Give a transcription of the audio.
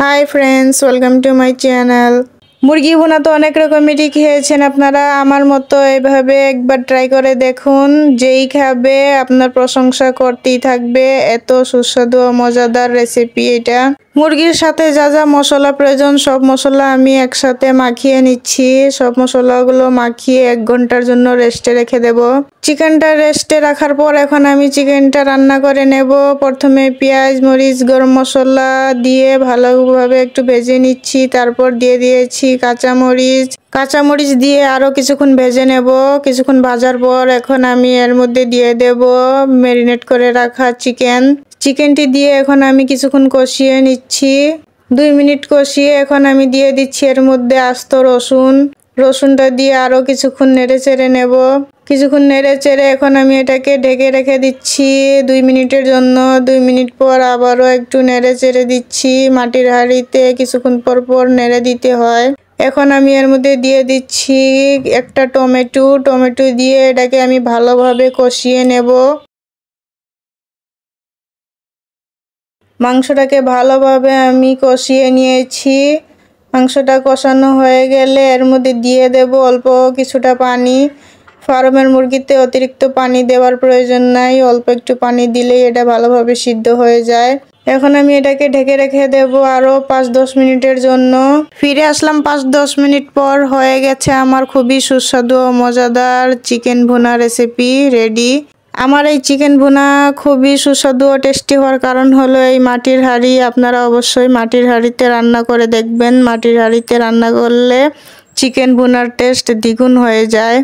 Hi friends, welcome to my channel. মুরগি ভুনা তো অনেক রকমেরই খেয়েছেন আপনারা, আমার মতো এভাবে একবার ট্রাই করে দেখুন। যেই খাবে আপনার প্রশংসা করতেই থাকবে, এত সুস্বাদু ও মজাদার রেসিপি এটা। মুরগির সাথে যা যা মশলা প্রয়োজন সব মশলা আমি একসাথে মাখিয়ে নিচ্ছি। সব মশলাগুলো মাখিয়ে 1 ঘন্টার জন্য রেস্টে রেখে দেব। চিকেনটা রেস্টে রাখার পর এখন আমি চিকেনটা রান্না করে নেব। প্রথমে পেঁয়াজ, মরিচ, গরম মশলা দিয়ে ভালোভাবে একটু ভেজে নিচ্ছি। তারপর দিয়ে দিয়েছি কাঁচামরিচ দিয়ে আরও কিছুক্ষণ ভেজে নেব। কিছুক্ষণ ভাজার পর এখন আমি এর মধ্যে দিয়ে দেব ম্যারিনেট করে রাখা চিকেনটি দিয়ে এখন আমি কিছুক্ষণ কষিয়ে নিচ্ছি। 2 মিনিট কষিয়ে এখন আমি দিয়ে দিচ্ছি এর মধ্যে আস্ত রসুনটা দিয়ে আরও কিছুক্ষণ নেড়ে চেড়ে নেব। কিছুক্ষণ নেড়ে চেড়ে এখন আমি এটাকে ঢেকে রেখে দিচ্ছি 2 মিনিটের জন্য। 2 মিনিট পর আবারও একটু নেড়ে চেড়ে দিচ্ছি। মাটির হাঁড়িতে কিছুক্ষণ পর পর নেড়ে দিতে হয়। এখন আমি এর মধ্যে দিয়ে দিচ্ছি একটা টমেটো দিয়ে এটাকে আমি ভালোভাবে কষিয়ে নেব। মাংসটাকে ভালোভাবে আমি কষিয়ে নিয়েছি। মাংসটা কষানো হয়ে গেলে এর মধ্যে দিয়ে দেব অল্প কিছুটা পানি। ফার্মের মুরগিতে অতিরিক্ত পানি দেওয়ার প্রয়োজন নাই, অল্প একটু পানি দিলেই এটা ভালোভাবে সিদ্ধ হয়ে যায়। এখন আমি এটাকে ঢেকে রেখে দেব আরও 5-10 মিনিটের জন্য। ফিরে আসলাম 5-10 মিনিট পর। হয়ে গেছে আমার খুবই সুস্বাদু ও মজাদার চিকেন ভুনা রেসিপি রেডি। আমার এই চিকেন ভুনা খুবই সুস্বাদু ও টেস্টি হওয়ার কারণ হলো এই মাটির হাঁড়ি। আপনারা অবশ্যই মাটির হাঁড়িতে রান্না করে দেখবেন। মাটির হাঁড়িতে রান্না করলে চিকেন ভুনার টেস্ট দ্বিগুণ হয়ে যায়।